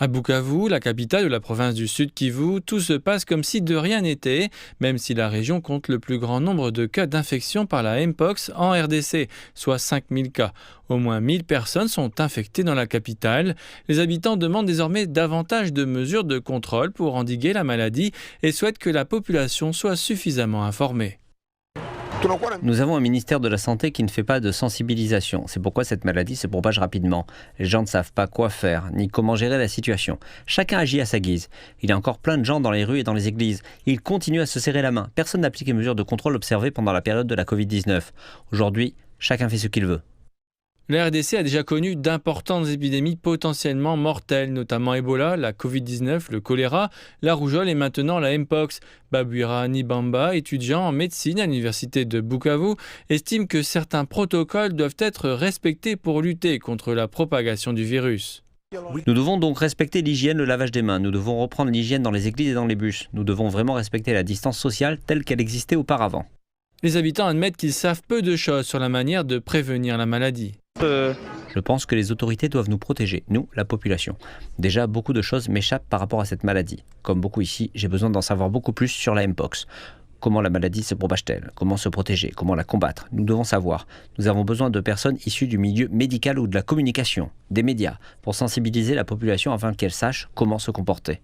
À Bukavu, la capitale de la province du Sud Kivu, tout se passe comme si de rien n'était, même si la région compte le plus grand nombre de cas d'infection par la Mpox en RDC, soit 5000 cas. Au moins 1000 personnes sont infectées dans la capitale. Les habitants demandent désormais davantage de mesures de contrôle pour endiguer la maladie et souhaitent que la population soit suffisamment informée. Nous avons un ministère de la Santé qui ne fait pas de sensibilisation. C'est pourquoi cette maladie se propage rapidement. Les gens ne savent pas quoi faire, ni comment gérer la situation. Chacun agit à sa guise. Il y a encore plein de gens dans les rues et dans les églises. Ils continuent à se serrer la main. Personne n'applique les mesures de contrôle observées pendant la période de la Covid-19. Aujourd'hui, chacun fait ce qu'il veut. La RDC a déjà connu d'importantes épidémies potentiellement mortelles, notamment Ebola, la Covid-19, le choléra, la rougeole et maintenant la Mpox. Babuira Nibamba, étudiant en médecine à l'université de Bukavu, estime que certains protocoles doivent être respectés pour lutter contre la propagation du virus. Nous devons donc respecter l'hygiène, le lavage des mains. Nous devons reprendre l'hygiène dans les églises et dans les bus. Nous devons vraiment respecter la distance sociale telle qu'elle existait auparavant. Les habitants admettent qu'ils savent peu de choses sur la manière de prévenir la maladie. Je pense que les autorités doivent nous protéger, nous, la population. Déjà, beaucoup de choses m'échappent par rapport à cette maladie. Comme beaucoup ici, j'ai besoin d'en savoir beaucoup plus sur la Mpox. Comment la maladie se propage-t-elle? Comment se protéger? Comment la combattre? Nous devons savoir. Nous avons besoin de personnes issues du milieu médical ou de la communication, des médias, pour sensibiliser la population afin qu'elle sache comment se comporter.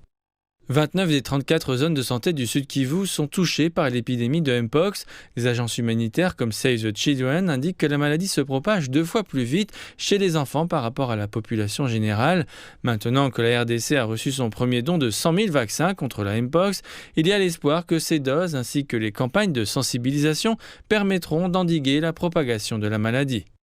29 des 34 zones de santé du Sud Kivu sont touchées par l'épidémie de Mpox. Les agences humanitaires comme Save the Children indiquent que la maladie se propage 2 fois plus vite chez les enfants par rapport à la population générale. Maintenant que la RDC a reçu son premier don de 100 000 vaccins contre la Mpox, il y a l'espoir que ces doses ainsi que les campagnes de sensibilisation permettront d'endiguer la propagation de la maladie.